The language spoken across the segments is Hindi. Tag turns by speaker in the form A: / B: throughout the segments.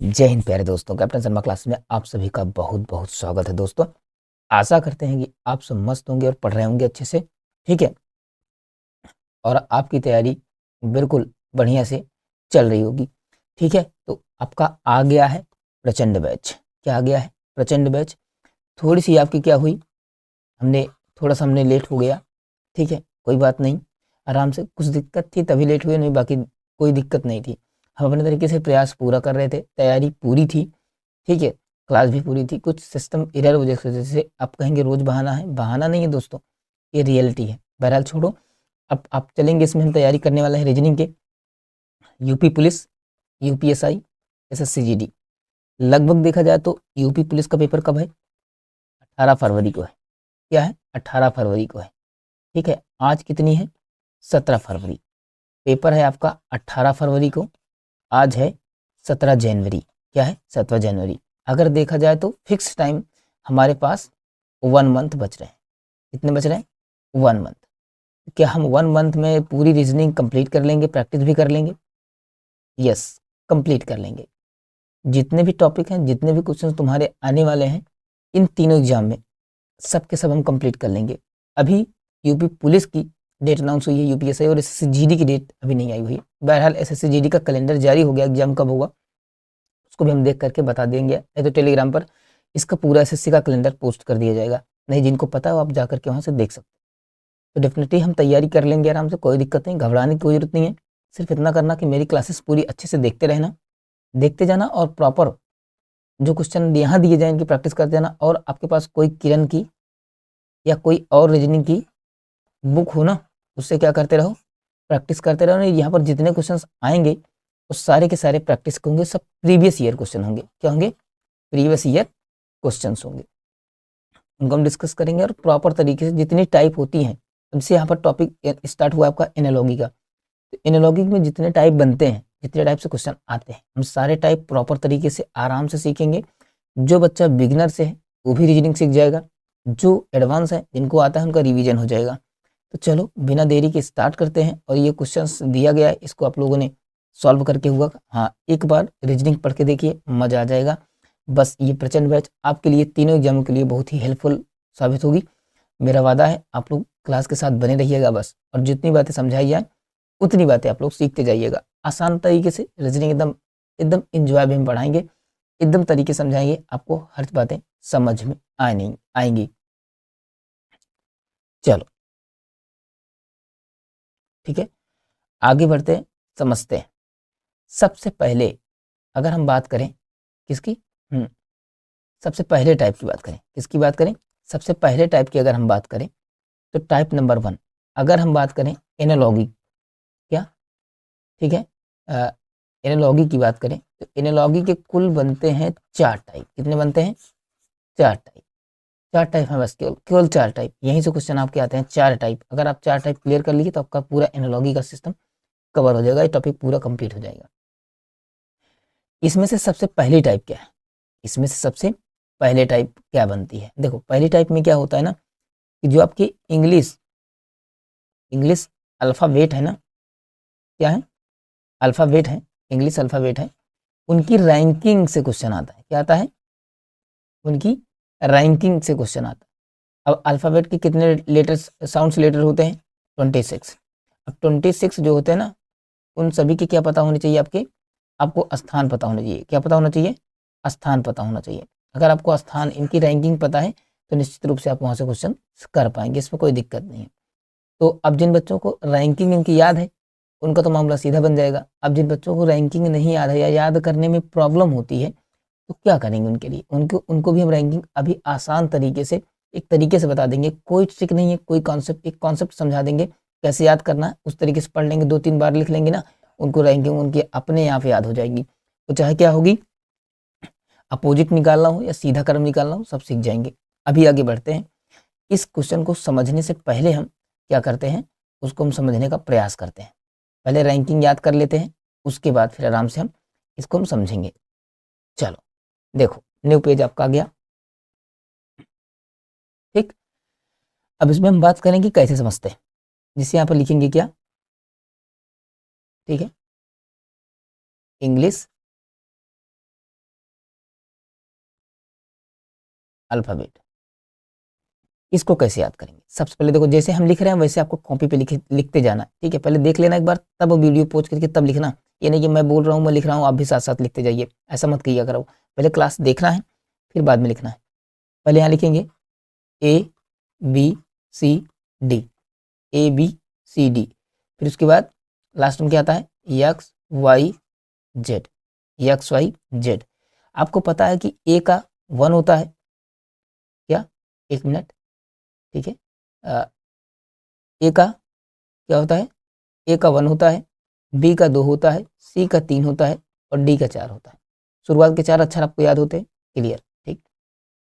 A: जय हिंद प्यारे दोस्तों, कैप्टन शर्मा क्लास में आप सभी का बहुत बहुत स्वागत है। दोस्तों, आशा करते हैं कि आप सब मस्त होंगे और पढ़ रहे होंगे अच्छे से। ठीक है, और आपकी तैयारी बिल्कुल बढ़िया से चल रही होगी। ठीक है, तो आपका आ गया है प्रचंड बैच। क्या आ गया है? प्रचंड बैच। थोड़ी सी आपकी क्या हुई, हमने थोड़ा सा हमने लेट हो गया। ठीक है, कोई बात नहीं, आराम से। कुछ दिक्कत थी तभी लेट हुए, नहीं बाकी कोई दिक्कत नहीं थी। हम अपने तरीके से प्रयास पूरा कर रहे थे, तैयारी पूरी थी। ठीक है, क्लास भी पूरी थी। कुछ सिस्टम एरर वजह से, जैसे आप कहेंगे रोज बहाना है, बहाना नहीं है दोस्तों, ये रियलिटी है। बहरहाल छोड़ो, अब आप चलेंगे। इसमें हम तैयारी करने वाला है रीजनिंग के, UP police, UPSI, SSC GD. लगभग देखा जाए तो यूपी पुलिस का पेपर कब है? 18 फरवरी को है। क्या है? 18 फरवरी को है। ठीक है, आज कितनी है? 17 फरवरी। पेपर है आपका 18 फरवरी को, आज है 17 जनवरी। क्या है? 17 जनवरी। अगर देखा जाए तो फिक्स टाइम हमारे पास 1 मंथ बच रहे हैं। कितने बच रहे हैं? 1 मंथ। क्या हम 1 मंथ में पूरी रीजनिंग कंप्लीट कर लेंगे, प्रैक्टिस भी कर लेंगे? यस, कंप्लीट कर लेंगे। जितने भी टॉपिक हैं, जितने भी क्वेश्चन तुम्हारे आने वाले हैं इन तीनों एग्जाम में, सब के सब हम कंप्लीट कर लेंगे। अभी यूपी पुलिस की डेट अनाउंस हुई है, यूपीएसआई और एसएससी जीडी की डेट अभी नहीं आई हुई है। बहरहाल एसएससी जीडी का कैलेंडर जारी हो गया, एग्जाम कब होगा उसको भी हम देख करके बता देंगे। नहीं तो टेलीग्राम पर इसका पूरा एसएससी का कैलेंडर पोस्ट कर दिया जाएगा। नहीं, जिनको पता है वो आप जा करके वहाँ से देख सकते हैं। तो डेफिनेटली हम तैयारी कर लेंगे आराम से, कोई दिक्कत नहीं, घबराने की कोई जरूरत नहीं है। सिर्फ इतना करना कि मेरी क्लासेस पूरी अच्छे से देखते रहना, देखते जाना, और प्रॉपर जो क्वेश्चन यहाँ दिए जाए इनकी प्रैक्टिस करते जाना। और आपके पास कोई किरण की या कोई और रीजनिंग की बुक हो ना, उससे क्या करते रहो, प्रैक्टिस करते रहो। यहाँ पर जितने क्वेश्चंस आएंगे वो सारे के सारे प्रैक्टिस के होंगे, सब प्रीवियस ईयर क्वेश्चन होंगे। क्या होंगे? प्रीवियस ईयर क्वेश्चंस होंगे, उनको हम डिस्कस करेंगे। और प्रॉपर तरीके से जितनी टाइप होती हैं, जैसे यहाँ पर टॉपिक स्टार्ट हुआ आपका एनालॉगी का, तो एनालॉगी में जितने टाइप बनते हैं, जितने टाइप से क्वेश्चन आते हैं, हम सारे टाइप प्रॉपर तरीके से आराम से सीखेंगे। जो बच्चा बिगिनर से है वो भी रीजनिंग सीख जाएगा, जो एडवांस है जिनको आता है उनका रिवीजन हो जाएगा। तो चलो बिना देरी के स्टार्ट करते हैं। और ये क्वेश्चंस दिया गया है, इसको आप लोगों ने सॉल्व करके हुआ। हाँ, एक बार रीजनिंग पढ़ के देखिए, मजा आ जाएगा। बस ये प्रचंड बैच आपके लिए तीनों एग्जामों के लिए बहुत ही हेल्पफुल साबित होगी। मेरा वादा है आप लोग क्लास के साथ बने रहिएगा बस, और जितनी बातें समझाई जाए उतनी बातें आप लोग सीखते जाइएगा। आसान तरीके से रीजनिंग एकदम एकदम इंजॉय में हम पढ़ाएंगे, एकदम तरीके से समझाएंगे, आपको हर बातें समझ में आएंगी। चलो ठीक है, आगे बढ़ते हैं, समझते हैं। सबसे पहले अगर हम बात करें किसकी, हम्म सबसे पहले टाइप की बात करें, किसकी बात करें? सबसे पहले टाइप की अगर हम बात करें तो टाइप नंबर 1, अगर हम बात करें एनालॉगी। क्या? ठीक है, एनालॉगी की बात करें तो एनालॉगी के कुल बनते हैं 4 टाइप। कितने बनते हैं? 4 टाइप। 4 टाइप है बस, केवल केवल 4 टाइप। यहीं से क्वेश्चन आपके आते हैं, 4 टाइप। अगर आप 4 टाइप क्लियर कर लीजिए तो आपका पूरा एनालॉगी का सिस्टम कवर हो जाएगा, ये टॉपिक पूरा कंप्लीट हो जाएगा। इसमें से सबसे पहली टाइप क्या है? इसमें से सबसे पहले टाइप क्या बनती है? देखो, पहली टाइप में क्या होता है ना, कि जो आपकी इंग्लिश इंग्लिश अल्फ़ाबेट है ना, क्या है? अल्फ़ाबेट है, इंग्लिश अल्फ़ाबेट है, उनकी रैंकिंग से क्वेश्चन आता है। क्या आता है? उनकी रैंकिंग से क्वेश्चन आता है। अब अल्फ़ाबेट के कितने लेटर्स, साउंड्स लेटर होते हैं? 26। अब 26 जो होते हैं ना, उन सभी के क्या पता होने चाहिए आपके? आपको स्थान पता होना चाहिए। क्या पता होना चाहिए? स्थान पता होना चाहिए। अगर आपको स्थान, इनकी रैंकिंग पता है तो निश्चित रूप से आप वहाँ से क्वेश्चन कर पाएंगे, इसमें कोई दिक्कत नहीं है। तो अब जिन बच्चों को रैंकिंग इनकी याद है उनका तो मामला सीधा बन जाएगा। अब जिन बच्चों को रैंकिंग नहीं याद है या याद करने में प्रॉब्लम होती है तो क्या करेंगे उनके लिए? उनको उनको भी हम रैंकिंग अभी आसान तरीके से, एक तरीके से बता देंगे। कोई ट्रिक नहीं है, कोई कॉन्सेप्ट, एक कॉन्सेप्ट समझा देंगे कैसे याद करना है, उस तरीके से पढ़ लेंगे, 2-3 बार लिख लेंगे ना, उनको रैंकिंग उनकी अपने आप याद हो जाएगी। तो चाहे क्या होगी, अपोजिट निकालना हो या सीधा क्रम निकालना हो, सब सीख जाएंगे। अभी आगे बढ़ते हैं। इस क्वेश्चन को समझने से पहले हम क्या करते हैं, उसको हम समझने का प्रयास करते हैं। पहले रैंकिंग याद कर लेते हैं, उसके बाद फिर आराम से हम इसको हम समझेंगे। चलो देखो, न्यू पेज आपका आ गया। ठीक, अब इसमें हम बात करेंगे कैसे समझते हैं, जिसे यहाँ पर लिखेंगे क्या? ठीक है, इंग्लिश अल्फ़ाबेट। इसको कैसे याद करेंगे? सबसे पहले देखो, जैसे हम लिख रहे हैं वैसे आपको कॉपी पे लिखते जाना, ठीक है? पहले देख लेना एक बार, तब वीडियो पॉज करके तब लिखना। ये नहीं कि मैं बोल रहा हूँ, मैं लिख रहा हूँ, आप भी साथ साथ लिखते जाइए, ऐसा मत किया करो। पहले क्लास देखना है, फिर बाद में लिखना है। पहले यहाँ लिखेंगे ABCD, ABCD, फिर उसके बाद लास्ट में क्या आता है? XYZ, XYZ। आपको पता है कि A का 1 होता है क्या? 1 मिनट, ठीक है। A का क्या होता है? A का 1 होता है, B का 2 होता है, C का 3 होता है और D का 4 होता है। शुरुआत के 4 अक्षर आपको याद होते हैं, क्लियर, ठीक।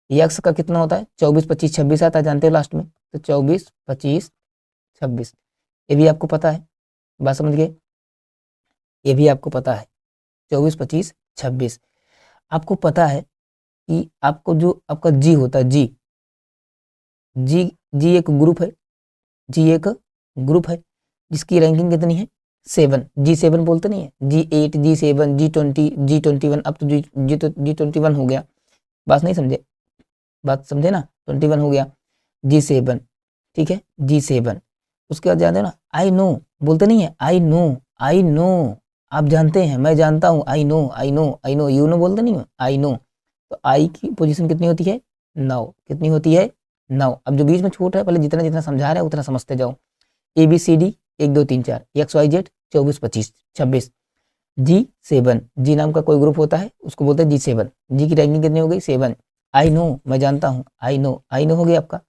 A: X का कितना होता है? 24, 25, 26 आता है, जानते हो लास्ट में, तो 24, 25, 26, ये भी आपको पता है, बात समझ गए? ये भी आपको पता है, 24, 25, 26। आपको पता है कि आपको जो आपका जी होता है, जी जी एक ग्रुप है, जी एक ग्रुप है जिसकी रैंकिंग कितनी है? 7, G7 बोलते नहीं है, G8, G7, G20, G21, अब तो G21 हो गया। बात नहीं समझे? बात समझे ना? 21 हो गया, G7, ठीक है, G7। उसके बाद जानते हो ना, आई नो बोलते नहीं है, आई नो, आई नो, आप जानते हैं, मैं जानता हूँ, I know, I know, I know, you know बोलते नहीं हो, आई नो। तो आई की पोजीशन कितनी होती है? 9, कितनी होती है? 9। अब जो बीच में छूट है, पहले जितना जितना समझा रहे हैं उतना समझते जाओ। ABCD 1 2 3 4, XYZ 24 25 26, G7, जी नाम का कोई ग्रुप होता है, उसको बोलते हैं G7। जी की रैंकिंग कितनी हो गई? 7। आई नो, मैं जानता हूँ, आई नो, आई नो हो गया आपका,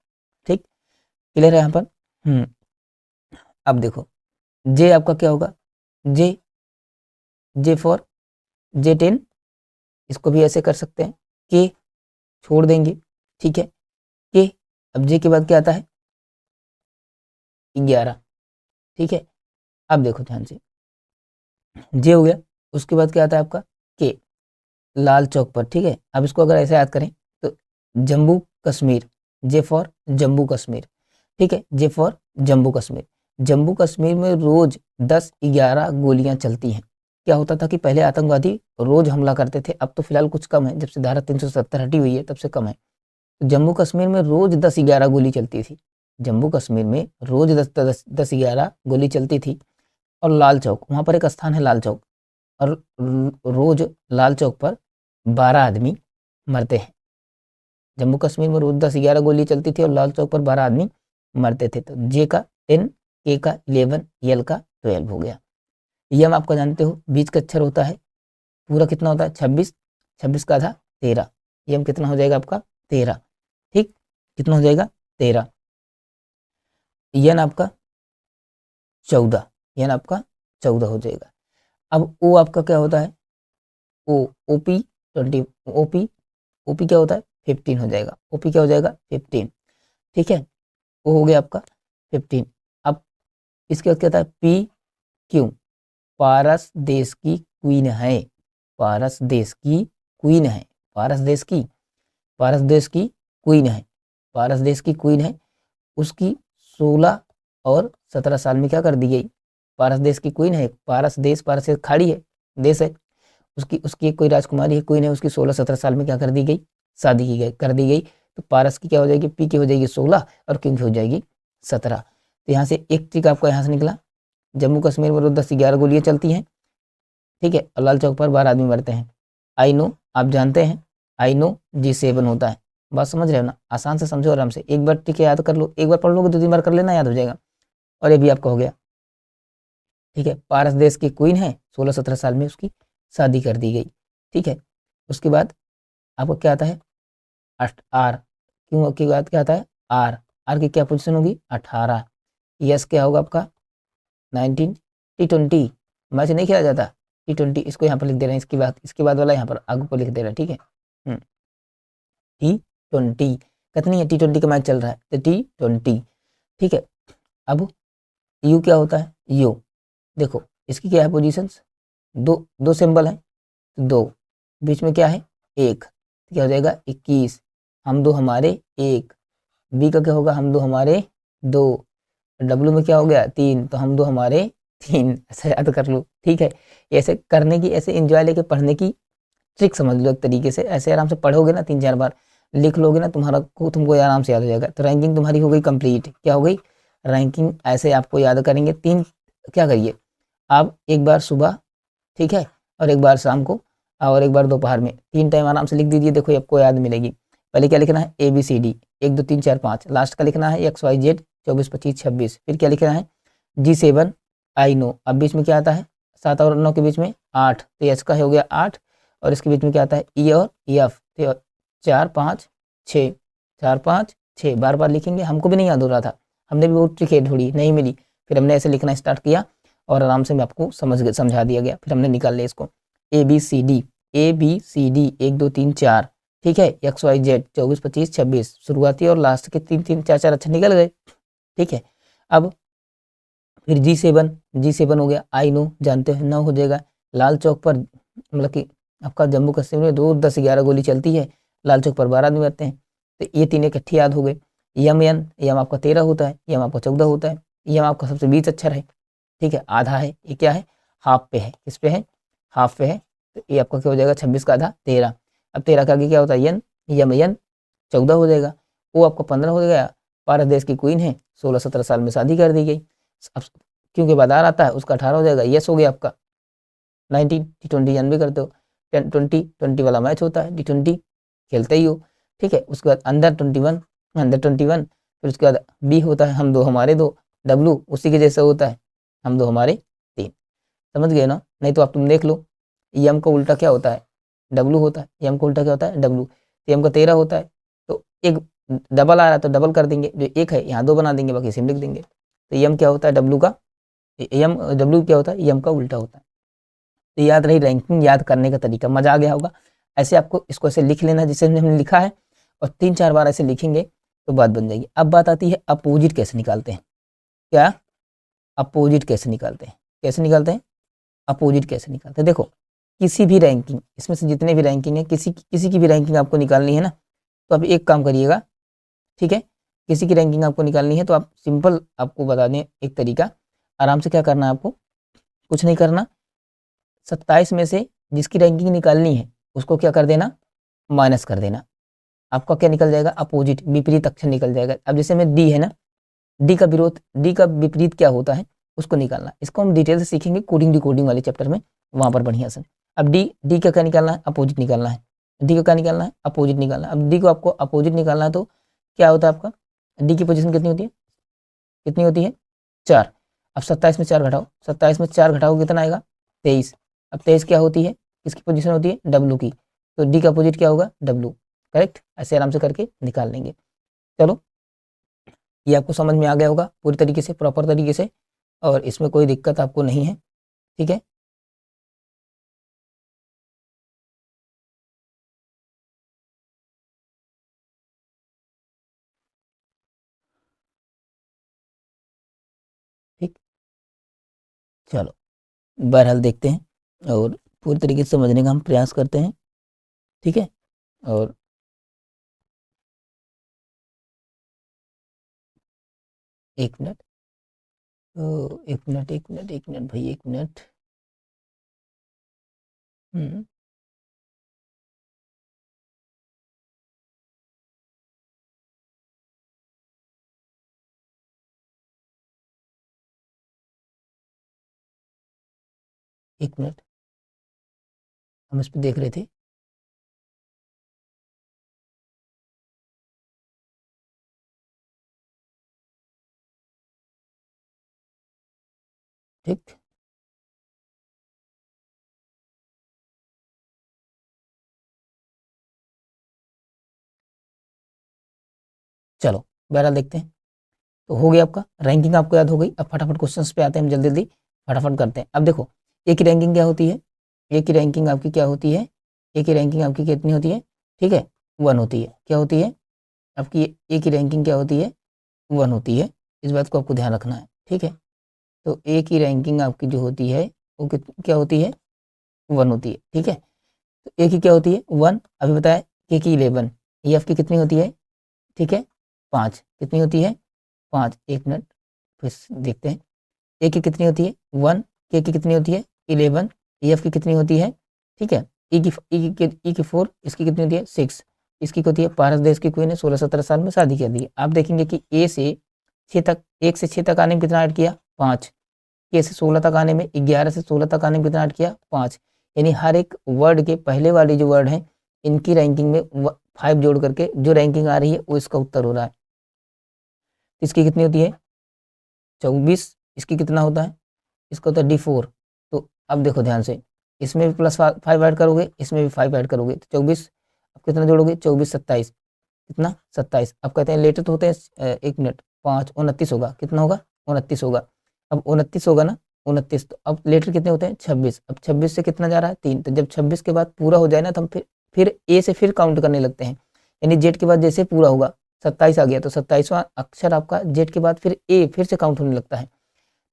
A: ठीक, क्लियर है यहाँ पर? अब देखो, जे आपका क्या होगा? जे, जे फॉर J10, इसको भी ऐसे कर सकते हैं, के छोड़ देंगे, ठीक है, के। अब जे के बाद क्या आता है? 11, ठीक है। अब देखो ध्यान से, जे हो गया, उसके बाद क्या आता है आपका? के, लाल चौक पर, ठीक है। अब इसको अगर ऐसे याद करें तो जम्मू कश्मीर, जे फॉर जम्मू कश्मीर, ठीक है, जे फॉर जम्मू कश्मीर। जम्मू कश्मीर में रोज 10-11 गोलियां चलती हैं। क्या होता था कि पहले आतंकवादी रोज हमला करते थे, अब तो फिलहाल कुछ कम है, जब से धारा 370 हटी हुई है तब से कम है। तो जम्मू कश्मीर में रोज 10-11 गोली चलती थी, जम्मू कश्मीर में रोज 10-11 गोली चलती थी। और लाल चौक, वहाँ पर एक स्थान है लाल चौक, और रोज लाल चौक पर 12 आदमी मरते हैं। जम्मू कश्मीर में रोज 10-11 गोली चलती थी और लाल चौक पर 12 आदमी मरते थे। तो जे का 10, के का 11, यल का 12 हो गया। यम आपका जानते हो, बीच का अक्षर होता है, पूरा कितना होता है? 26, 26 का आधा 13, यम कितना हो जाएगा आपका? 13, ठीक, कितना हो जाएगा? 13। यन आपका 14, यन आपका 14 हो जाएगा। अब ओ आपका क्या होता है? ओ, ओपी 20, ओपी, ओपी क्या होता है? 15 हो जाएगा, ओपी क्या हो जाएगा? 15, ठीक है, वो हो गया आपका 15। अब इसके बाद क्या होता है? पी क्यों? पारस देश की क्वीन है, पारस देश की क्वीन है, पारस देश की, पारस देश की क्वीन है, पारस देश की क्वीन है। उसकी 16 और 17 साल में क्या कर दी गई? पारस देश की क्वीन है, पारस देश, पारस से खाड़ी है, देश है, उसकी उसकी एक कोई राजकुमारी है, क्वीन है, उसकी 16-17 साल में क्या कर दी गई? शादी की गई, कर दी गई। तो पारस की क्या हो जाएगी? पी की हो जाएगी 16 और क्वीन की हो जाएगी 17। तो यहाँ से एक ट्रिक आपका यहाँ से निकला, जम्मू कश्मीर में रोज 10-11 गोलियां चलती हैं, ठीक है, और लाल चौक पर 12 आदमी मरते हैं। आई नो, आप जानते हैं, आई नो G7 होता है। बात समझ रहे हो ना? आसान से समझो, आराम से एक बार ट्रिक याद कर लो, एक बार पढ़ लोगे 2-3 बार कर लेना, याद हो जाएगा। और ये भी आपका हो गया, ठीक है, पारस देश की क्वीन है, 16-17 साल में उसकी शादी कर दी गई, ठीक है। उसके बाद आपको क्या आता है? आर, क्यों के बाद क्या आता है? आर, आर की क्या पोजीशन होगी? 18। यस क्या होगा आपका? 19। T20 मैच नहीं खेला जाता, T20, इसको यहाँ पर लिख दे रहे हैं, इसके बाद वाला यहाँ पर आगे को लिख दे रहे हैं, ठीक है। T20 कितनी है? T20 का मैच चल रहा है, तो T20, ठीक है। अब यू क्या होता है? यू, देखो इसकी क्या है पोजीशंस? दो दो सिंबल है, दो, बीच में क्या है? एक, क्या हो जाएगा? 21। हम दो हमारे एक, बी का क्या होगा? हम दो हमारे दो, डब्लू में क्या हो गया? 3, तो हम दो हमारे 3, ऐसे याद कर लो, ठीक है। ऐसे करने की, ऐसे एंजॉय लेके पढ़ने की ट्रिक समझ लो एक तरीके से, ऐसे आराम से पढ़ोगे ना 3-4 बार, लिख लोगे ना तुम्हारा को तुमको आराम से याद हो जाएगा। तो रैंकिंग तुम्हारी हो गई कंप्लीट। क्या हो गई? रैंकिंग ऐसे आपको याद करेंगे। 3 क्या करिए आप, एक बार सुबह, ठीक है, और एक बार शाम को, और एक बार दोपहर में, 3 टाइम आराम से लिख दीजिए। देखो आपको याद मिलेगी। पहले क्या लिखना है? ABCD 1 2 3 4 5। लास्ट का लिखना है XYZ 24 25 26। फिर क्या लिखना है? G7 I know। अब बीच में क्या आता है? 7 और 9 के बीच में 8, तो H का हो गया 8, और इसके बीच में क्या आता है? E और F। तो 4 5 6, 4 5 6 बार बार लिखेंगे। हमको भी नहीं याद हो रहा था, हमने भी बहुत ट्रिक ढूंढी, नहीं मिली। फिर हमने ऐसे लिखना स्टार्ट किया और आराम से मैं आपको समझा दिया गया। फिर हमने निकाल लिया इसको। ABCD 1 2 3 4, ठीक है, XYZ 24 25 26, शुरुआती और लास्ट के 3 3 4 4 अक्षर निकल गए, ठीक है। अब फिर G7 हो गया। आई नो जानते हैं, 9 हो जाएगा। लाल चौक पर मतलब कि आपका जम्मू कश्मीर में 2 10 11 गोली चलती है, लाल चौक पर 12 आदमी रहते हैं, तो ये 3 इकट्ठी याद हो गए। यम आपका 13 होता है, यम आपका 14 होता है, यम आपका सबसे 20 अक्षर है, ठीक है, आधा है। ये क्या है? हाफ पे है। किस पे है? हाफ पे है। तो ये आपका क्या हो जाएगा? 26 का आधा 13। अब 13 का आगे क्या होता है? यन 14 हो जाएगा। वो आपका 15 हो गया। भारत देश की क्वीन है, 16 17 साल में शादी कर दी गई। अब क्योंकि बाजार आता है उसका 18 हो जाएगा। यस हो गया आपका 19। T20 जन भी करते हो, 10 20 वाला मैच होता है, T20 खेलते ही हो, ठीक है। उसके बाद अंडर 21, फिर उसके बाद बी होता है हम दो हमारे दो, डब्लू उसी के जैसे होता है हम दो हमारे तीन। समझ गए ना? नहीं तो आप तुम देख लो, यम का उल्टा क्या होता है? डब्लू होता है। यम का उल्टा क्या होता है? डब्लू। यम का 13 होता है, तो एक डबल आ रहा है तो डबल कर देंगे, जो एक है यहाँ 2 बना देंगे, बाकी सिम लिख देंगे। तो यम क्या होता है? डब्लू का यम, डब्लू क्या होता है? यम का उल्टा होता है। तो याद रही रैंकिंग याद करने का तरीका, मजा आ गया होगा। ऐसे आपको इसको ऐसे लिख लेना जिसे हमने लिखा है, और 3 4 बार ऐसे लिखेंगे तो बात बन जाएगी। अब बात आती है अपोजिट कैसे निकालते हैं। क्या? अपोजिट कैसे निकालते हैं? कैसे निकालते हैं? अपोजिट कैसे निकालते हैं? देखो, किसी भी रैंकिंग, इसमें से जितने भी रैंकिंग है, किसी की भी रैंकिंग आपको निकालनी है ना, तो आप एक काम करिएगा, ठीक है। किसी की रैंकिंग आपको निकालनी है तो आप सिंपल, आपको बता दें एक तरीका, आराम से क्या करना है आपको, कुछ नहीं करना। 27 में से जिसकी रैंकिंग निकालनी है उसको क्या कर देना? माइनस कर देना। आपका क्या निकल जाएगा? अपोजिट, विपरीत अक्षर निकल जाएगा। अब जैसे में डी है ना, डी का विपरीत क्या होता है उसको निकालना। इसको हम डिटेल से सीखेंगे कोडिंग डिकोडिंग वाले चैप्टर में, वहां पर बढ़िया से। अब डी का क्या निकालना है? अपोजिट निकालना है। डी का क्या निकालना है? अपोजिट निकालना है। अब डी को आपको अपोजिट निकालना है तो क्या होता है आपका? डी की पोजीशन कितनी होती है? कितनी होती है? 4। अब 27 में 4 घटाओ, 27 में 4 घटाओ कितना आएगा? 23। अब 23 क्या होती है? किसकी पोजीशन होती है? डब्लू की। तो डी का अपोजिट क्या होगा? डब्लू। करेक्ट। ऐसे आराम से करके निकाल लेंगे। चलो, ये आपको समझ में आ गया होगा पूरी तरीके से, प्रॉपर तरीके से, और इसमें कोई दिक्कत आपको नहीं है, ठीक है। ठीक, चलो, बहरहाल देखते हैं और पूरी तरीके से समझने का हम प्रयास करते हैं, ठीक है। और एक मिनट, तो एक मिनट भाई, एक मिनट। हम्म, एक मिनट, हम इस पर देख रहे थे। ठीक, चलो, बहरहाल देखते हैं। तो हो गया आपका रैंकिंग, आपको याद हो गई। अब फटाफट क्वेश्चंस पे आते हैं हम, जल्दी जल्दी फटाफट करते हैं। अब देखो, ए की रैंकिंग क्या होती है? ए की रैंकिंग आपकी क्या होती है? ए की रैंकिंग आपकी कितनी होती है? ठीक है, 1 होती है। क्या होती है आपकी? ए की रैंकिंग क्या होती है? 1 होती है। इस बात को आपको ध्यान रखना है, ठीक है। तो ए की रैंकिंग आपकी जो होती है वो क्या होती है? 1 होती है, ठीक है। तो ए की क्या होती है? 1। अभी बताया के की 11। ये आपकी कितनी होती है? ठीक है, 5। कितनी होती है? 5। एक मिनट, फिर से देखते हैं। ए की कितनी होती है? 1। के की कितनी होती है? 11। एफ की कितनी होती है? ठीक है, ई की 4, इसकी कितनी होती है? 6। इसकी होती है पारस देश की क्वीन है, 16-17 साल में शादी कर दी है। आप देखेंगे कि ए से 6 तक, 1 से 6 तक आने में कितना ऐड किया, 5। के से 16 तक आने में, 11 से 16 तक आने में कितना ऐड किया, 5। यानी हर एक वर्ड के पहले वाली जो वर्ड हैं इनकी रैंकिंग में 5 जोड़ करके जो रैंकिंग आ रही है वो इसका उत्तर हो रहा है। इसकी कितनी होती है, 24। इसकी कितना होता है, इसका होता है D4। तो अब देखो ध्यान से, इसमें भी +5 ऐड करोगे, इसमें भी 5 ऐड करोगे तो 24। अब कितना जोड़ोगे, 24 27, कितना 27। अब कहते हैं लेटर तो होते हैं 1 मिनट, 5 29 होगा, कितना होगा 29 होगा। अब 29 होगा ना, 29। तो अब लेटर कितने होते हैं 26। अब 26 से कितना जा रहा है 3। तो जब 26 के बाद पूरा हो जाए ना तो हम फिर ए से फिर काउंट करने लगते हैं, यानी जेड के बाद जैसे पूरा होगा 27 आ गया तो 27वां अक्षर आपका जेड के बाद फिर ए फिर से काउंट होने लगता है।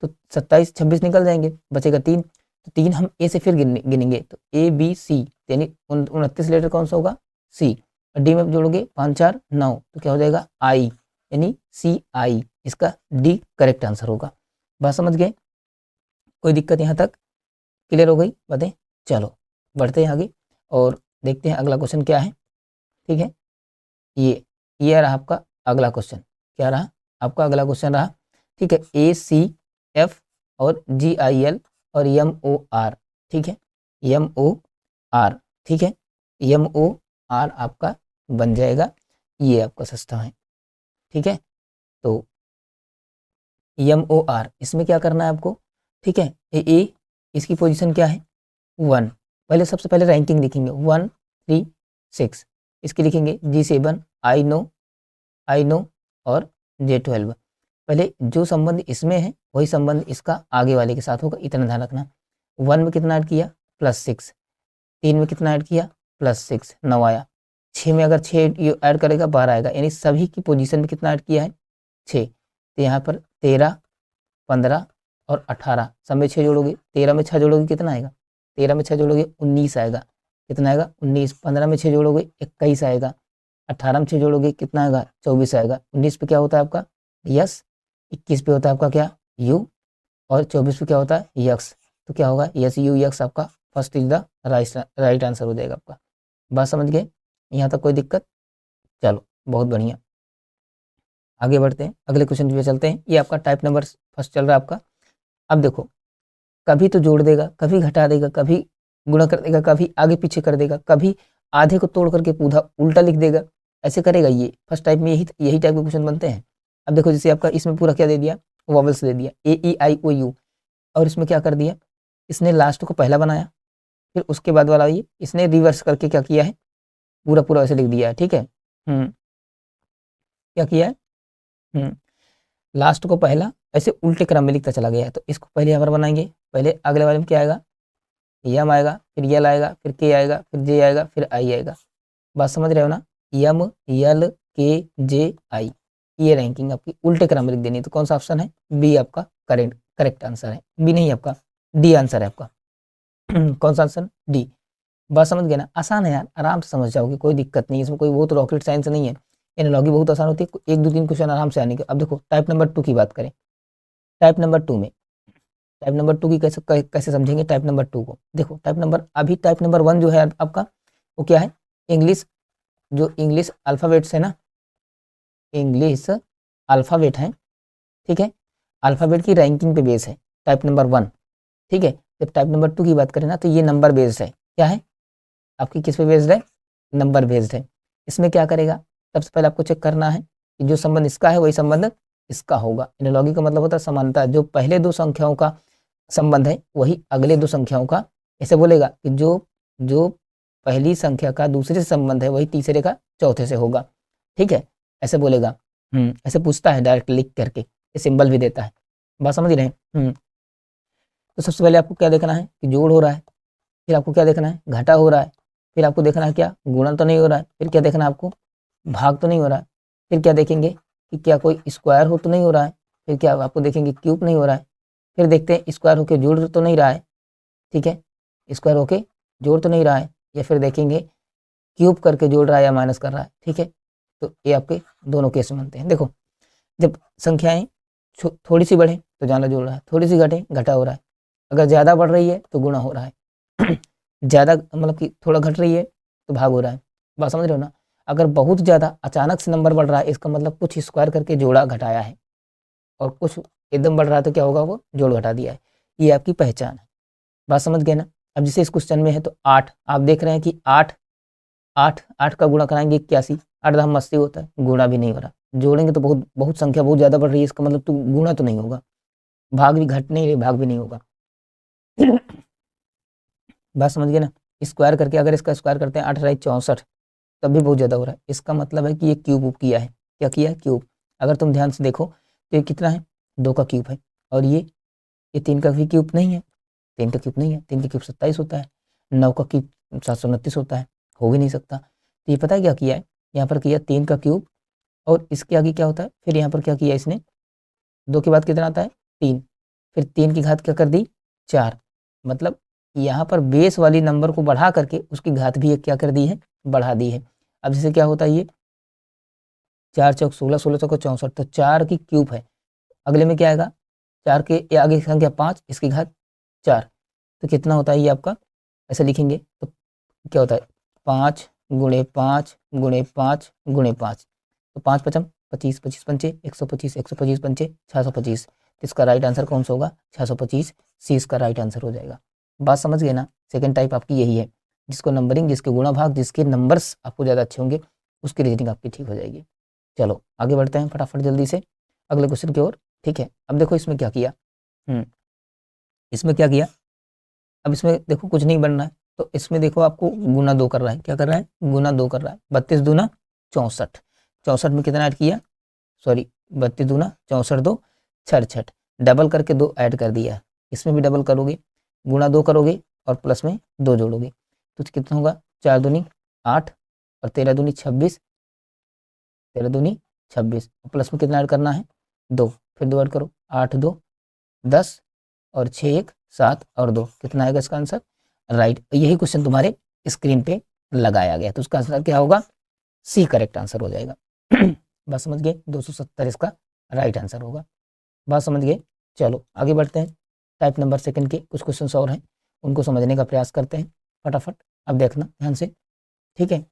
A: तो 27 26 निकल जाएंगे, बचेगा 3। तो 3 हम ए से फिर गिनेंगे तो ABC, यानी 29 लेटर कौन सा होगा, सी। डी में जोड़ोगे 5 4 9 तो क्या हो जाएगा आई, यानी CI। इसका डी करेक्ट आंसर होगा। बात समझ गए, कोई दिक्कत यहाँ तक क्लियर हो गई बातें। चलो बढ़ते हैं आगे और देखते हैं अगला क्वेश्चन क्या है। ठीक है, ये रहा आपका अगला क्वेश्चन। क्या रहा आपका अगला क्वेश्चन रहा, ठीक है, ACF और GIL और MOR। ठीक है, MOR, ठीक है, MOR आपका बन जाएगा, ये आपका सस्ता है। ठीक है, तो MOR इसमें क्या करना है आपको, ठीक है। ए इसकी पोजीशन क्या है 1। पहले सबसे पहले रैंकिंग लिखेंगे 1 3 6। इसकी लिखेंगे G7 आई नो और J12। पहले जो संबंध इसमें है वही संबंध इसका आगे वाले के साथ होगा, इतना ध्यान रखना। 1 में कितना ऐड किया +6, 3 में कितना ऐड किया +6 9 आया, 6 में अगर 6 ऐड करेगा 12 आएगा, यानी सभी की पोजीशन में कितना ऐड किया है 6। तो यहाँ पर 13 15 और 18 सब में 6 जोड़ोगे, 13 में 6 जोड़ोगे कितना आएगा, 13 में 6 जोड़ोगे 19 आएगा, कितना आएगा 19। 15 में 6 जोड़ोगे 21 आएगा, 18 में 6 जोड़ोगे कितना आएगा 24 आएगा। 19 पे क्या होता है आपका यस, 21 पे होता है आपका क्या यू, और 24 पे क्या होता है यक्स। तो क्या होगा यस यू यक्स, आपका first is the right answer हो जाएगा आपका। बात समझ गए, यहाँ तक कोई दिक्कत। चलो बहुत बढ़िया, आगे बढ़ते हैं अगले क्वेश्चन पे चलते हैं। ये आपका टाइप नंबर फर्स्ट चल रहा है आपका। अब देखो, कभी तो जोड़ देगा, कभी घटा देगा, कभी गुणा कर देगा, कभी आगे पीछे कर देगा, कभी आधे को तोड़ करके पूरा उल्टा लिख देगा, ऐसे करेगा। ये फर्स्ट टाइप में यही टाइप के क्वेश्चन बनते हैं। अब देखो जैसे आपका इसमें पूरा क्या दे दिया, वॉवल्स दे दिया AEIOU, और इसमें क्या कर दिया, इसने लास्ट को पहला बनाया, फिर उसके बाद वाला ये इसने रिवर्स करके क्या किया है, पूरा पूरा ऐसे लिख दिया है। ठीक है, क्या किया है, लास्ट को पहला ऐसे उल्टे क्रम में लिखता चला गया है। तो इसको पहले यहाँ पर बनाएंगे, पहले अगले वाले में क्या आएगा यम आएगा, फिर यल आएगा, फिर के आएगा, फिर जे आएगा, फिर आई आएगा। बात समझ रहे हो ना, यम यल के जे आई, ये रैंकिंग आपकी उल्टे क्रम में लिख देनी है। तो कौन सा ऑप्शन है, बी आपका करेक्ट आंसर है। बी नहीं, आपका डी आंसर है आपका। कौन सा आंसर, डी। बात समझ गए ना, आसान है यार, आराम से समझ जाओगे, कोई दिक्कत नहीं है इसमें, कोई वो तो रॉकेट साइंस नहीं है। एनालॉजी बहुत आसान होती है, 1 2 3 क्वेश्चन आराम से आने के। अब देखो टाइप नंबर 2 की बात करें, टाइप नंबर 2 में, टाइप नंबर 2 की कैसे समझेंगे टाइप नंबर 2 को। देखो टाइप नंबर 1 जो है आपका, वो क्या है, इंग्लिश, जो इंग्लिश अल्फ़ाबेट्स है ना, इंग्लिश अल्फ़ाबेट है, ठीक है, अल्फ़ाबेट की रैंकिंग पे बेस है टाइप नंबर 1। ठीक है, जब टाइप नंबर 2 की बात करें ना तो ये नंबर बेस्ड है। क्या है आपकी, किस पे बेस्ड है, नंबर बेस्ड है। इसमें क्या करेगा, सबसे पहले आपको चेक करना है कि जो संबंध इसका है वही संबंध इसका होगा। एनालॉजी का मतलब होता है समानता, जो पहले 2 संख्याओं का संबंध है वही अगले 2 संख्याओं का, ऐसे बोलेगा कि जो पहली संख्या का दूसरे से संबंध है वही तीसरे का चौथे से होगा। ठीक है, ऐसे बोलेगा, ऐसे पूछता है डायरेक्ट लिख करके, ये सिंबल भी देता है। बात समझ रहे हैं। तो सबसे पहले आपको क्या देखना है कि जोड़ हो रहा है, फिर आपको क्या देखना है घटा हो रहा है, फिर आपको देखना है क्या गुणन तो नहीं हो रहा है, फिर क्या देखना है आपको भाग तो नहीं हो रहा है, फिर क्या देखेंगे कि क्या कोई स्क्वायर हो तो नहीं हो रहा है, फिर क्या आपको देखेंगे क्यूब नहीं हो रहा है, फिर देखते हैं स्क्वायर होके जोड़ तो नहीं रहा है। ठीक है, स्क्वायर होके जोड़ तो नहीं रहा है, या फिर देखेंगे क्यूब करके जोड़ रहा है या माइनस कर रहा है। ठीक है, तो ये आपके दोनों केस बनते हैं। देखो जब संख्याएं थोड़ी सी बढ़े तो ज़्यादा जोड़ रहा है, थोड़ी सी घटे घटा हो रहा है, अगर ज़्यादा बढ़ रही है तो गुणा हो रहा है, ज़्यादा मतलब कि थोड़ा घट रही है तो भाग हो रहा है। बात समझ रहे हो ना। अगर बहुत ज़्यादा अचानक से नंबर बढ़ रहा है, इसका मतलब कुछ स्क्वायर करके जोड़ा घटाया है, और कुछ एकदम बढ़ रहा है तो क्या होगा, वो जोड़ घटा दिया है। ये आपकी पहचान है। बात समझ गए ना। अब जैसे इस क्वेश्चन में है तो 8, आप देख रहे हैं कि 8 8 8 का गुणा कराएंगे 81, 8 दाम 80 होता है, गुणा भी नहीं हो रहा। जोड़ेंगे तो बहुत बहुत संख्या बहुत ज़्यादा बढ़ रही है, इसका मतलब तो गुणा तो नहीं होगा, भाग भी घट नहीं रही, भाग भी नहीं होगा। बात समझ गए ना। स्क्वायर करके अगर इसका स्क्वायर करते हैं 8 8 64, तब भी बहुत ज़्यादा हो रहा है, इसका मतलब है कि ये क्यूब किया है। क्या किया है, क्यूब। अगर तुम ध्यान से देखो तो ये कितना है, 2 का क्यूब है, और ये 3 का भी क्यूब नहीं है, 3 का क्यूब नहीं है, 3 का क्यूब 27 होता है, 9 का क्यूब 729 होता है, हो भी नहीं सकता। तो ये पता है क्या किया है, यहाँ पर किया 3 का क्यूब, और इसके आगे क्या होता है, फिर यहाँ पर क्या किया इसने, 2 के बाद कितना आता है 3, फिर 3 की घात क्या कर दी 4, मतलब यहाँ पर बेस वाली नंबर को बढ़ा करके उसकी घात भी एक क्या कर दी है, बढ़ा दी है। अब जैसे क्या होता है, ये 4 चौक 16, 16 चौक 64, तो 4 की क्यूब है, अगले में क्या आएगा, 4 के आगे की संख्या 5, इसकी घात 4, तो कितना होता है ये आपका, ऐसे लिखेंगे तो क्या होता है 5 गुणे 5 गुणे 5 गुणे 5, तो 5 पचम 25, 25 पंचे 125, 125 पंचे 625, तो इसका राइट आंसर कौन सा होगा, 625, सी इसका राइट आंसर हो जाएगा। बात समझ गए ना। सेकंड टाइप आपकी यही है, जिसको नंबरिंग, जिसके गुणा भाग, जिसके नंबर्स आपको ज़्यादा अच्छे होंगे, उसकी रीजनिंग आपकी ठीक हो जाएगी। चलो आगे बढ़ते हैं फटाफट जल्दी से अगले क्वेश्चन की ओर। ठीक है, अब देखो इसमें क्या किया, इसमें क्या किया, अब इसमें देखो कुछ नहीं बन रहा है, तो इसमें देखो आपको गुना 2 कर रहा है, क्या कर रहा है, गुना 2 कर रहा है, 32 दूना 64, 64 में कितना ऐड किया, सॉरी 32 दूना 64, 2 66, डबल करके 2 ऐड कर दिया, इसमें भी डबल करोगे, गुना 2 करोगे और प्लस में 2 जोड़ोगे, तो कितना होगा, 4 दूनी 8 और 13 दूनी 26, 13 दूनी 26, प्लस में कितना ऐड करना है 2, फिर 2 ऐड करो, 8 2 10 और 6 1 7 और 2, कितना आएगा इसका आंसर, राइट। यही क्वेश्चन तुम्हारे स्क्रीन पे लगाया गया, तो उसका आंसर क्या होगा, सी करेक्ट आंसर हो जाएगा। बात समझ गए, 270 इसका राइट आंसर होगा। बात समझ गए। चलो आगे बढ़ते हैं, टाइप नंबर सेकंड के कुछ क्वेश्चन और हैं, उनको समझने का प्रयास करते हैं फटाफट। अब देखना ध्यान से, ठीक है।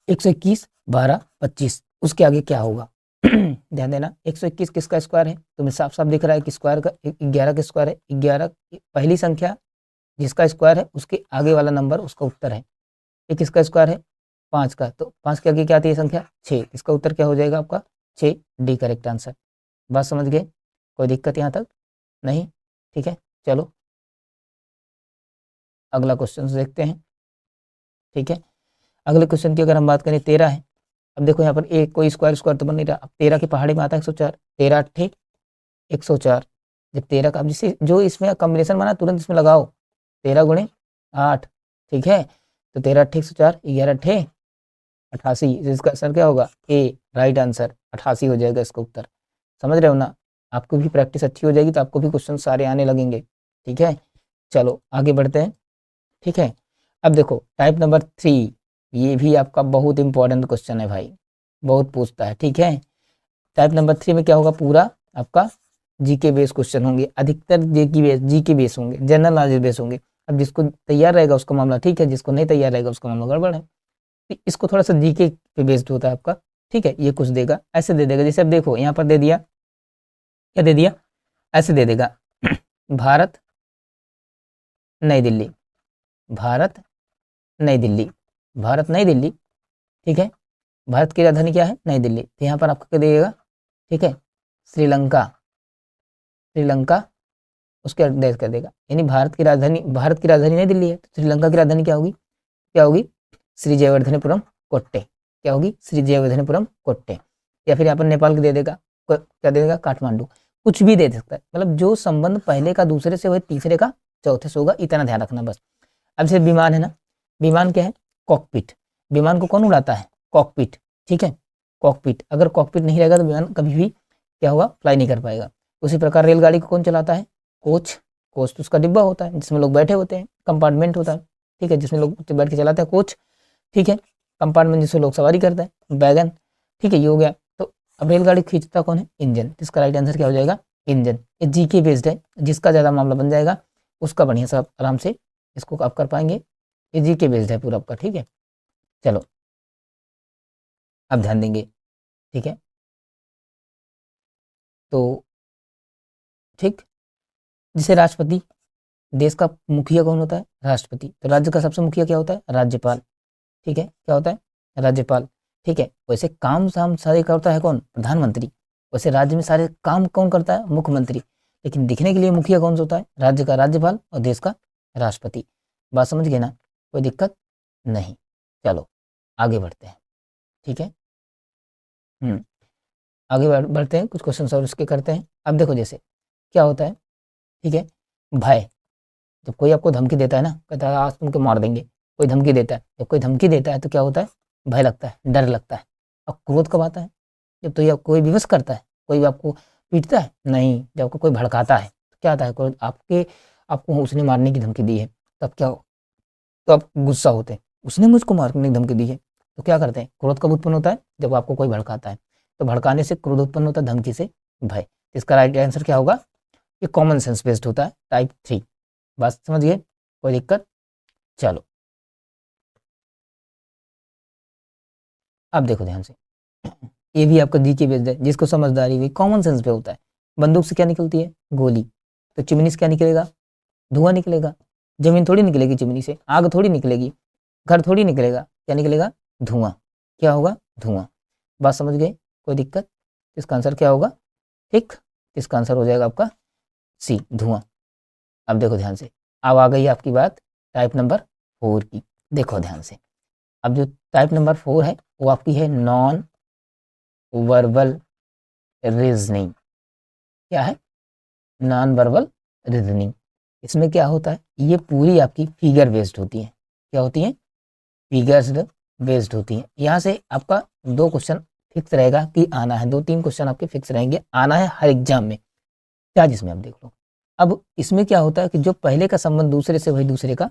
A: 121 12 25, उसके आगे क्या होगा, ध्यान देना। 121 किसका स्क्वायर है, तुम्हें साफ साफ दिख रहा है कि स्क्वायर का 11 का स्क्वायर है, 11 पहली संख्या जिसका स्क्वायर है उसके आगे वाला नंबर उसका उत्तर है। ये किसका स्क्वायर है, 5 का, तो 5 के आगे क्या आती है संख्या 6, इसका उत्तर क्या हो जाएगा आपका 6, डी करेक्ट आंसर। बात समझ गए, कोई दिक्कत यहाँ तक नहीं, ठीक है। चलो अगला क्वेश्चन देखते हैं, ठीक है। अगले क्वेश्चन की अगर हम बात करें 13 है। अब देखो यहाँ पर एक कोई स्क्वायर स्क्वायर तो बन नहीं रहा, अब 13 की पहाड़ी में आता है 104, 13 अट्ठे 104, जब 13 का, अब जिससे जो इसमें कॉम्बिनेशन बना तुरंत इसमें लगाओ, 13 गुणे 8, ठीक है, तो 13 अट्ठे 104, 11 अट्ठे 88, इसका आंसर क्या होगा, ए राइट आंसर 88 हो जाएगा इसका उत्तर। समझ रहे हो ना, आपको भी प्रैक्टिस अच्छी हो जाएगी तो आपको भी क्वेश्चन सारे आने लगेंगे, ठीक है। चलो आगे बढ़ते हैं, ठीक है। अब देखो टाइप नंबर 3, ये भी आपका बहुत इंपॉर्टेंट क्वेश्चन है भाई, बहुत पूछता है, ठीक है। टाइप नंबर 3 में क्या होगा, पूरा आपका जीके बेस क्वेश्चन होंगे, अधिकतर जीके बेस होंगे, जनरल नॉलेज बेस होंगे। अब जिसको तैयार रहेगा उसका मामला ठीक है, जिसको नहीं तैयार रहेगा उसका मामला गड़बड़ है। इसको थोड़ा सा जीके पे बेस्ड होता है आपका, ठीक है। ये कुछ देगा, ऐसे दे देगा, जैसे अब देखो यहाँ पर दे दिया, क्या दे दिया, ऐसे दे देगा, भारत नई दिल्ली, भारत नई दिल्ली, भारत नई दिल्ली, ठीक है। भारत की राजधानी क्या है, नई दिल्ली, तो यहाँ पर आपको क्या देगा, ठीक है, श्रीलंका, श्रीलंका उसके देश कर देगा, यानी भारत की राजधानी नई दिल्ली है, तो श्रीलंका की राजधानी क्या होगी, क्या होगी, श्री जयवर्धनेपुरम कोट्टे, क्या होगी, श्री जयवर्धनेपुरम कोट्टे। या फिर यहाँ पर नेपाल की दे देगा, क्या दे देगा, काठमांडू, कुछ भी दे सकता है, मतलब जो संबंध पहले का दूसरे से हो, तीसरे का चौथे से होगा, इतना ध्यान रखना बस। अब जैसे विमान है ना, विमान क्या है, कॉकपिट, विमान को कौन उड़ाता है, कॉकपिट, ठीक है, कॉकपिट, अगर कॉकपिट नहीं रहेगा तो विमान कभी भी क्या होगा, फ्लाई नहीं कर पाएगा। उसी प्रकार रेलगाड़ी को कौन चलाता है, कोच, कोच तो उसका डिब्बा होता है जिसमें लोग बैठे होते हैं, कंपार्टमेंट होता है, ठीक है, जिसमें लोग बैठ के चलाते हैं कोच, ठीक है, कंपार्टमेंट जिसमें लोग सवारी करते हैं वैगन, ठीक है, ये हो गया। तो अब रेलगाड़ी खींचता कौन है, इंजन, इसका राइट आंसर क्या हो जाएगा, इंजन। ये जीके बेस्ड है, जिसका ज़्यादा मामला बन जाएगा उसका बढ़िया सा आराम से इसको आप कर पाएंगे, ये जीके बेस्ड है पूरा आपका, ठीक है। चलो अब ध्यान देंगे, ठीक है। तो ठीक, जैसे राष्ट्रपति, देश का मुखिया कौन होता है? राष्ट्रपति। तो राज्य का सबसे मुखिया क्या होता है? राज्यपाल, ठीक है। क्या होता है? राज्यपाल, ठीक है। वैसे काम साम सारे करता है कौन? प्रधानमंत्री। वैसे राज्य में सारे काम कौन करता है? मुख्यमंत्री। लेकिन दिखने के लिए मुखिया कौन सा होता है? राज्य का राज्यपाल और देश का राष्ट्रपति। बात समझ गए ना? कोई दिक्कत नहीं। चलो आगे बढ़ते हैं, ठीक है। आगे बढ़ते हैं, कुछ क्वेश्चन और इसके करते हैं। अब देखो जैसे क्या होता है, ठीक है। भय, जब कोई आपको धमकी देता है ना, कहता है आज तुमको मार देंगे, कोई धमकी देता है, जब कोई धमकी देता है तो क्या होता है? भय लगता है, डर लगता है। अब क्रोध कब आता है? जब तो ये कोई विवश करता है, कोई आपको पीटता है नहीं, जब आपको कोई भड़काता है तो क्या आता है? क्रोध। आपको उसने मारने की धमकी दी है, तब क्या हो? तो आप गुस्सा होते हैं, उसने मुझको मारने की धमकी दी है, तो क्या करते हैं? क्रोध कब उत्पन्न होता है? जब आपको कोई भड़काता है। तो भड़काने से क्रोध उत्पन्न होता है, धमकी से भय। इसका राइट आंसर क्या होगा? ये कॉमन सेंस बेस्ड होता है, टाइप 3। बात समझ गए? कोई दिक्कत? चलो अब देखो ध्यान से, ये भी आपका जीके बेस्ड है, जिसको समझदारी हुई, कॉमन सेंस पे होता है। बंदूक से क्या निकलती है? गोली। तो चिमनी से क्या निकलेगा? धुआं निकलेगा। जमीन थोड़ी निकलेगी चिमनी से, आग थोड़ी निकलेगी, घर थोड़ी निकलेगा, क्या निकलेगा? धुआं। क्या होगा? धुआं। बात समझ गए? कोई दिक्कत? इसका आंसर क्या होगा? ठीक, इसका आंसर हो जाएगा आपका सी, धुआं। अब देखो ध्यान से, अब आ गई आपकी बात टाइप नंबर 4 की। देखो ध्यान से, अब जो टाइप नंबर 4 है वो आपकी है नॉन वर्बल रीजनिंग। क्या है? Non verbal reasoning. इसमें क्या होता है? ये पूरी आपकी फिगर बेस्ड होती है। क्या होती है? फिगर्स बेस्ड होती है। यहाँ से आपका 2 क्वेश्चन फिक्स रहेगा कि आना है, 2-3 क्वेश्चन आपके फिक्स रहेंगे, आना है हर एग्जाम में, क्या जिसमें आप देख लो। अब इसमें क्या होता है कि जो पहले का संबंध दूसरे से, वही दूसरे का,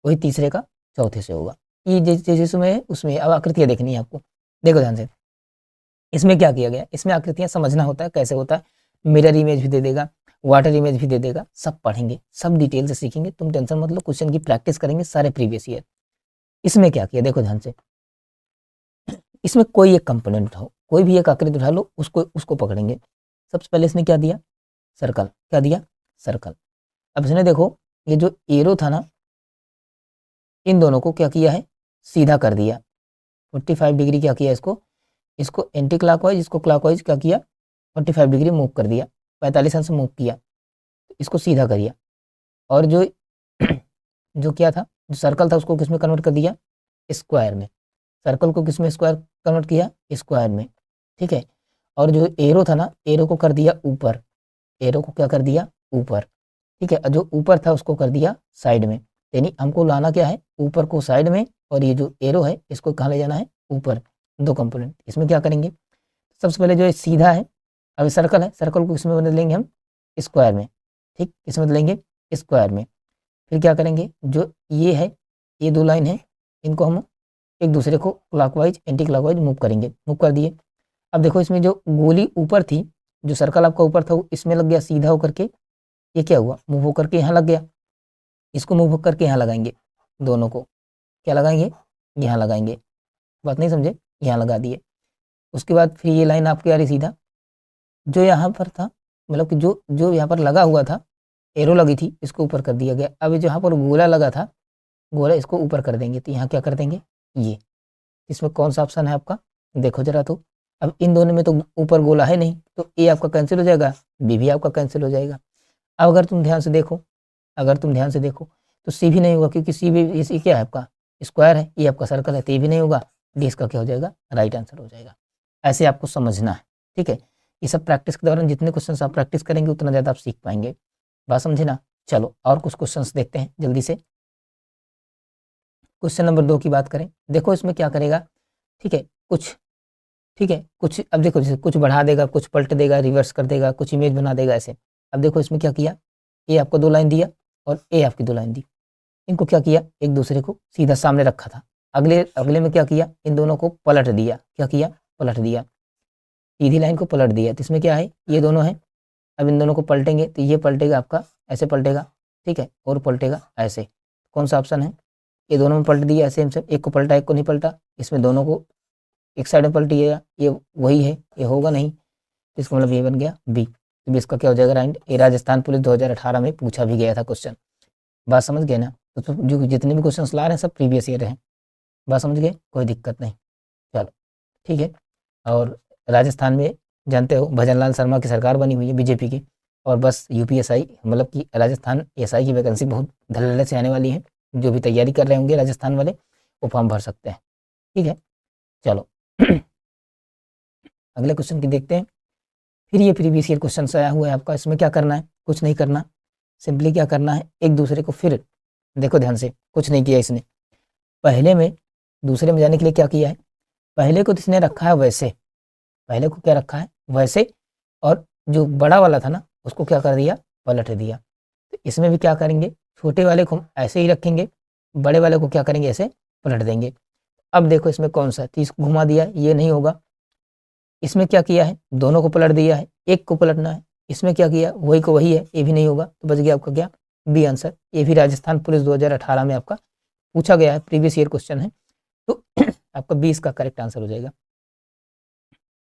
A: वही तीसरे का चौथे से होगा। ये जिसमें है उसमें अब आकृतियाँ देखनी है आपको। देखो ध्यान से, इसमें क्या किया गया? इसमें आकृतियाँ समझना होता है, कैसे होता है। मिरर इमेज भी दे देगा, वाटर इमेज भी दे देगा, सब पढ़ेंगे, सब डिटेल से सीखेंगे, तुम टेंशन मत लो। क्वेश्चन की प्रैक्टिस करेंगे सारे प्रीवियस ईयर। इसमें क्या किया? देखो ध्यान से, इसमें कोई एक कंपोनेंट उठाओ, कोई भी एक आकृति उठा लो, उसको उसको पकड़ेंगे। सबसे पहले इसने क्या दिया? सर्कल। क्या दिया? सर्कल। अब इसने देखो, ये जो एरो था ना, इन दोनों को क्या किया है? सीधा कर दिया। 45 डिग्री क्या किया इसको? इसको एंटी क्लॉकवाइज, इसको क्लॉकवाइज क्या किया? 45 डिग्री मूव कर दिया, 45 अंश मूव किया, इसको सीधा करिए। और जो जो क्या था, जो सर्कल था उसको किसमें कन्वर्ट कर दिया? स्क्वायर में। सर्कल को किसमें स्क्वायर कन्वर्ट किया? स्क्वायर में, ठीक है। और जो एरो था ना, एरो को कर दिया ऊपर, एरो को क्या कर दिया? ऊपर, ठीक है। जो ऊपर था उसको कर दिया साइड में। यानी हमको लाना क्या है? ऊपर को साइड में, और ये जो एरो है इसको कहाँ ले जाना है? ऊपर। 2 कंपोनेंट इसमें क्या करेंगे? सबसे पहले जो है सीधा है, अब सर्कल है, सर्कल को किसमें बदलेंगे हम? स्क्वायर में, ठीक, किसमें बदलेंगे? स्क्वायर में। फिर क्या करेंगे? जो ये है, ये 2 लाइन है, इनको हम एक दूसरे को क्लॉकवाइज एंटी क्लॉकवाइज मूव करेंगे, मूव कर दिए। अब देखो इसमें जो गोली ऊपर थी, जो सर्कल आपका ऊपर था वो इसमें लग गया सीधा होकर के, ये क्या हुआ? मूव होकर के यहाँ लग गया। इसको मूव होकर के यहाँ लगाएंगे, दोनों को क्या लगाएंगे? यहाँ लगाएंगे। बात नहीं समझे? यहाँ लगा दिए। उसके बाद फिर ये लाइन आपकी आ रही सीधा, जो यहाँ पर था, मतलब कि जो जो यहाँ पर लगा हुआ था, एरो लगी थी, इसको ऊपर कर दिया गया। अब जहाँ पर गोला लगा था, गोला इसको ऊपर कर देंगे, तो यहाँ क्या कर देंगे? ये। इसमें कौन सा ऑप्शन है आपका? देखो जरा तो। अब इन दोनों में तो ऊपर गोला है नहीं, तो ए आपका कैंसिल हो जाएगा, बी भी आपका कैंसिल हो जाएगा। अब अगर तुम ध्यान से देखो, अगर तुम ध्यान से देखो तो सी भी नहीं होगा, क्योंकि सी भी ये क्या है? आपका स्क्वायर है, ये आपका सर्कल है, तो ये भी नहीं होगा। डी इसका क्या हो जाएगा? राइट आंसर हो जाएगा। ऐसे आपको समझना है, ठीक है। ये सब प्रैक्टिस के दौरान जितने क्वेश्चन आप प्रैक्टिस करेंगे उतना ज़्यादा आप सीख पाएंगे। बात समझे ना? चलो और कुछ क्वेश्चंस देखते हैं जल्दी से। क्वेश्चन नंबर 2 की बात करें, देखो इसमें क्या करेगा, ठीक है, कुछ, ठीक है, कुछ, अब देखो जैसे कुछ बढ़ा देगा, कुछ पलट देगा, रिवर्स कर देगा, कुछ इमेज बना देगा, ऐसे। अब देखो इसमें क्या किया, ए आपको 2 लाइन दिया और ए आपकी 2 लाइन दी, इनको क्या किया? एक दूसरे को सीधा सामने रखा था। अगले अगले में क्या किया? इन दोनों को पलट दिया। क्या किया? पलट दिया, सीधी लाइन को पलट दिया। तो इसमें क्या है? ये दोनों है, अब इन दोनों को पलटेंगे तो ये पलटेगा आपका, ऐसे पलटेगा, ठीक है, और पलटेगा ऐसे। कौन सा ऑप्शन है? ये दोनों में पलट दिया सेम सेम, एक को पलटा एक को नहीं पलटा, इसमें दोनों को एक साइड में पलटिएगा, ये वही है, ये होगा नहीं, इसका मतलब ये बन गया बी। तो इसका क्या हो जाएगा राइट। ये राजस्थान पुलिस 2018 में पूछा भी गया था क्वेश्चन। बात समझ गए ना। तो जो जितने भी क्वेश्चन ला रहे हैं सब प्रीवियस ईयर हैं। बात समझ गए, कोई दिक्कत नहीं। चलो ठीक है। और राजस्थान में जानते हो भजनलाल शर्मा की सरकार बनी हुई है बीजेपी की, और बस यूपीएसआई मतलब कि राजस्थान एसआई की वैकेंसी बहुत धड़ल्ले से आने वाली है। जो भी तैयारी कर रहे होंगे राजस्थान वाले वो फॉर्म भर सकते हैं। ठीक है चलो अगले क्वेश्चन की देखते हैं। फिर ये प्रीवियस ईयर क्वेश्चन आया हुआ है आपका। इसमें क्या करना है, कुछ नहीं करना, सिंपली क्या करना है, एक दूसरे को फिर देखो ध्यान से, कुछ नहीं किया इसने। पहले में दूसरे में जाने के लिए क्या किया है, पहले को इसने रखा है वैसे, पहले को क्या रखा है वैसे, और जो बड़ा वाला था ना उसको क्या कर दिया, पलट दिया। तो इसमें भी क्या करेंगे, छोटे वाले को ऐसे ही रखेंगे, बड़े वाले को क्या करेंगे, ऐसे पलट देंगे। अब देखो इसमें कौन सा 30 को घुमा दिया, ये नहीं होगा। इसमें क्या किया है, दोनों को पलट दिया है, एक को पलटना है। इसमें क्या किया, वही को वही है, ये भी नहीं होगा। तो बच गया आपका क्या, बी आंसर। ये भी राजस्थान पुलिस 2018 में आपका पूछा गया है, प्रीवियस ईयर क्वेश्चन है। तो आपका 20 का करेक्ट आंसर हो जाएगा।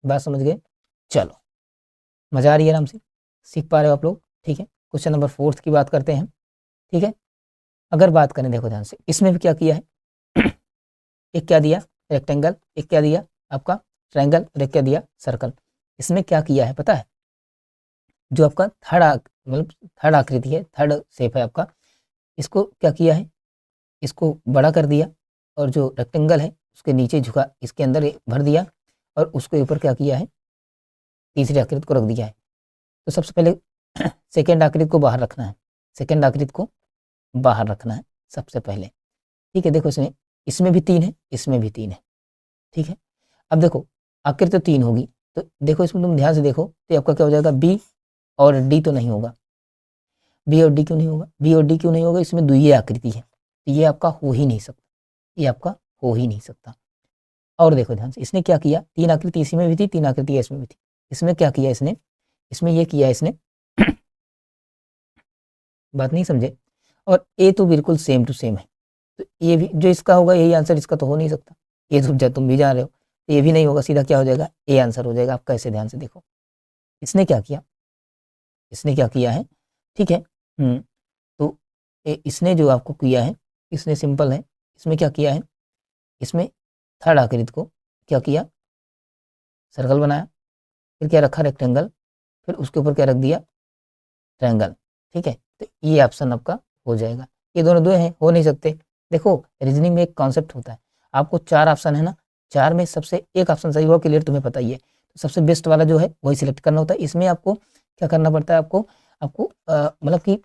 A: बात समझ गए। चलो मजा आ रही है, आराम से सीख पा रहे हो आप लोग। ठीक है क्वेश्चन नंबर 4 की बात करते हैं। ठीक है अगर बात करें देखो ध्यान से, इसमें भी क्या किया है एक क्या दिया रेक्टेंगल, एक क्या दिया आपका ट्रायंगल, और एक क्या दिया सर्कल। इसमें क्या किया है पता है, जो आपका मतलब थर्ड आकृति है, थर्ड शेप है आपका, इसको क्या किया है, इसको बड़ा कर दिया, और जो रेक्टेंगल है उसके नीचे झुका, इसके अंदर भर दिया, और उसके ऊपर क्या किया है, तीसरी आकृति को रख दिया है। तो सबसे पहले सेकेंड आकृति को बाहर रखना है, सेकेंड आकृति को बाहर रखना है सबसे पहले। ठीक है देखो इसमें भी 3 है, इसमें भी 3 है। ठीक है अब देखो आकृति तो 3 होगी, तो देखो इसमें तुम ध्यान से देखो, तो आपका क्या हो जाएगा, बी और डी तो नहीं होगा। बी और डी क्यों नहीं होगा, बी और डी क्यों नहीं होगा, इसमें द्वितीय आकृति है, तो ये आपका हो ही नहीं सकता, ये आपका हो ही नहीं सकता। और देखो ध्यान से, इसने क्या किया, 3 आकृति इसमें भी थी, 3 आकृति इसमें भी थी। इसमें क्या किया इसने, इसमें ये किया इसने बात नहीं समझे। और ए तो बिल्कुल सेम टू सेम है, तो ये भी जो इसका होगा यही आंसर, इसका तो हो नहीं सकता। ये तुम भी जान रहे हो, तो ये भी नहीं होगा, सीधा क्या हो जाएगा, ए आंसर हो जाएगा आपका। ऐसे ध्यान से देखो इसने क्या किया, इसने क्या किया है। ठीक है तो इसने जो आपको किया है, इसने सिंपल है, इसमें क्या किया है, इसमें थर्ड आकृति को क्या किया, सर्कल बनाया, फिर क्या रखा रेक्टेंगल, फिर उसके ऊपर क्या रख दिया, ट्रायंगल। ठीक है तो ये ऑप्शन आपका हो जाएगा। ये दोनों दो हैं, हो नहीं सकते। देखो रीजनिंग में एक कॉन्सेप्ट होता है, आपको 4 ऑप्शन है ना, 4 में सबसे एक ऑप्शन सही होगा, क्लियर तुम्हें पता ही है, तो सबसे बेस्ट वाला जो है वही सिलेक्ट करना होता है। इसमें आपको क्या करना पड़ता है, आपको आपको मतलब कि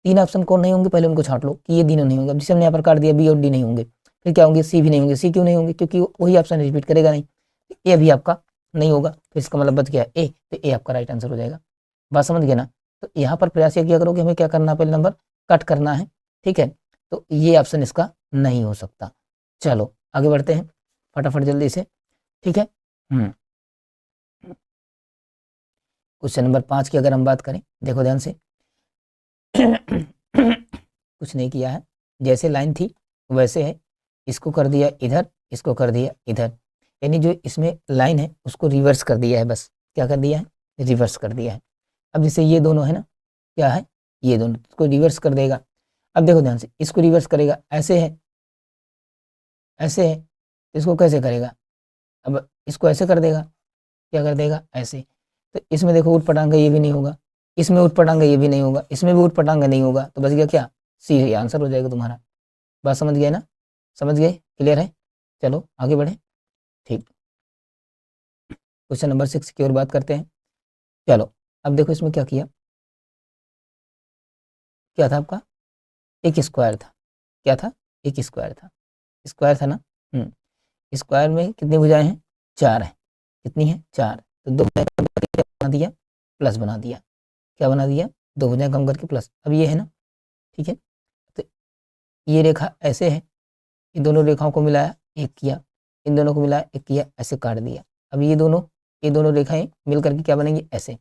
A: 3 ऑप्शन कौन नहीं होंगे, पहले उनको छांट लो कि ये तीनों नहीं होंगे। जिसे हमने यहाँ पर काट दिया, बी और डी नहीं होंगे, फिर क्या होंगे, सी भी नहीं होंगे। सी क्यों नहीं होंगे, क्योंकि वही ऑप्शन रिपीट करेगा नहीं। ए भी आपका नहीं होगा, फिर इसका मतलब बच गया ए, तो ए आपका राइट आंसर हो जाएगा। बात समझ गए ना। तो यहाँ पर प्रयास ये किया करो कि हमें क्या करना है, पहले नंबर कट करना है। ठीक है तो ये ऑप्शन इसका नहीं हो सकता। चलो आगे बढ़ते हैं फटाफट जल्दी से। ठीक है क्वेश्चन नंबर 5 की अगर हम बात करें, देखो ध्यान से कुछ नहीं किया है, जैसे लाइन थी वैसे है, इसको कर दिया इधर, इसको कर दिया इधर, यानी जो इसमें लाइन है उसको रिवर्स कर दिया है, बस क्या कर दिया है, रिवर्स कर दिया है। अब जैसे ये दोनों है ना, क्या है, ये दोनों, इसको रिवर्स कर देगा। अब देखो ध्यान से, इसको रिवर्स करेगा, ऐसे है, ऐसे है, इसको कैसे करेगा, अब इसको ऐसे कर देगा, क्या कर देगा, ऐसे। तो इसमें देखो ऊट पटांगा, ये भी नहीं होगा, इसमें ऊट पटांगा, ये भी नहीं होगा, इसमें भी ऊट पटांगा नहीं होगा, तो बच गया क्या, सी आंसर हो जाएगा तुम्हारा। बात समझ गए ना, समझ गए, क्लियर है। चलो आगे बढ़े। ठीक क्वेश्चन नंबर 6 की ओर बात करते हैं। चलो अब देखो इसमें क्या किया, क्या था आपका, एक स्क्वायर था, क्या था, एक स्क्वायर था, स्क्वायर था ना। स्क्वायर में कितनी भुजाएं हैं, 4 है, कितनी है, 4। तो 2 बना दिया, प्लस बना दिया, क्या बना दिया, 2 भुजाएं कम करके प्लस। अब ये है ना, ठीक है तो ये रेखा ऐसे है, इन दोनों रेखाओं को मिलाया, एक किया, इन दोनों को मिलाया, एक किया, ऐसे काट दिया। अब ये दोनों रेखाएं मिल करके क्या बनेंगी, ऐसे,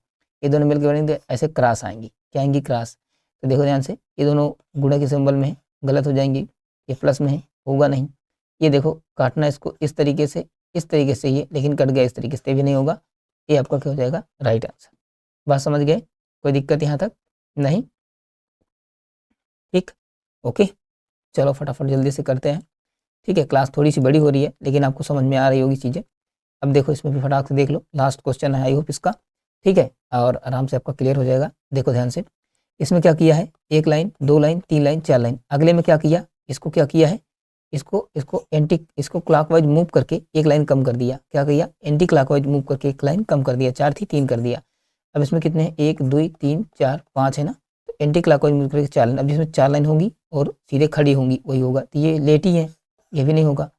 A: ये दोनों मिलकर बनेंगे ऐसे, क्रॉस आएंगी, क्या आएंगी, क्रॉस। तो देखो ध्यान से, ये दोनों गुणा के सिंबल में गलत हो जाएंगी, ये प्लस में है, होगा नहीं। ये देखो काटना इसको इस तरीके से ये, लेकिन कट गया इस तरीके से भी नहीं होगा। ये आपका क्या हो जाएगा, राइट आंसर। बात समझ गए, कोई दिक्कत यहाँ तक नहीं? ठीक, ओके, चलो फटाफट जल्दी से करते हैं। ठीक है, क्लास थोड़ी सी बड़ी हो रही है लेकिन आपको समझ में आ रही होगी चीज़ें। अब देखो इसमें भी फटाक से देख लो, लास्ट क्वेश्चन है आई होप इसका। ठीक है, और आराम से आपका क्लियर हो जाएगा। देखो ध्यान से, इसमें क्या किया है, 1 लाइन, 2 लाइन, 3 लाइन, 4 लाइन। अगले में क्या किया, इसको क्या किया है, इसको क्लॉकवाइज मूव करके 1 लाइन कम कर दिया। क्या किया, एंटी क्लॉकवाइज मूव करके 1 लाइन कम कर दिया। 4 थी, 3 कर दिया। अब इसमें कितने हैं, 1 2 3 4 5 है ना, तो एंटी क्लॉकवाइज मूव करके 4 लाइन। अब जिसमें 4 लाइन होंगी और सीधे खड़ी होंगी वही होगा। तो ये लेट ही है, ये भी नहीं होगा।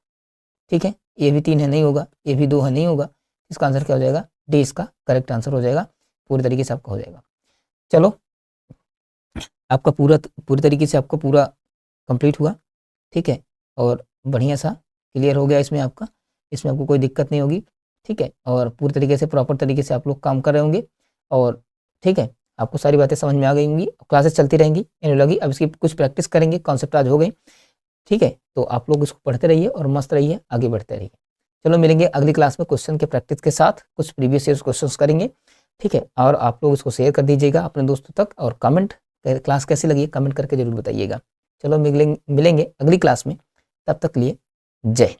A: ठीक है, ये भी 3 है, नहीं होगा। ये भी 2 है, नहीं होगा। इसका आंसर क्या हो जाएगा, डी इसका करेक्ट आंसर हो जाएगा। पूरी तरीके से आपका हो जाएगा। चलो, आपका पूरी तरीके से आपका पूरा कंप्लीट हुआ। ठीक है, और बढ़िया सा क्लियर हो गया इसमें आपका। इसमें आपको कोई दिक्कत नहीं होगी। ठीक है, और पूरी तरीके से प्रॉपर तरीके से आप लोग काम कर रहे होंगे। और ठीक है, आपको सारी बातें समझ में आ गई होंगी। क्लासेस चलती रहेंगी एनोलॉजी। अब इसकी कुछ प्रैक्टिस करेंगे, कॉन्सेप्ट आज हो गए। ठीक है, तो आप लोग इसको पढ़ते रहिए और मस्त रहिए, आगे बढ़ते रहिए। चलो मिलेंगे अगली क्लास में क्वेश्चन के प्रैक्टिस के साथ, कुछ प्रीवियस ईयर क्वेश्चंस करेंगे। ठीक है, और आप लोग इसको शेयर कर दीजिएगा अपने दोस्तों तक, और कमेंट, क्लास कैसी लगी कमेंट करके जरूर बताइएगा। चलो मिलेंगे अगली क्लास में, तब तक के लिए जय हिंद।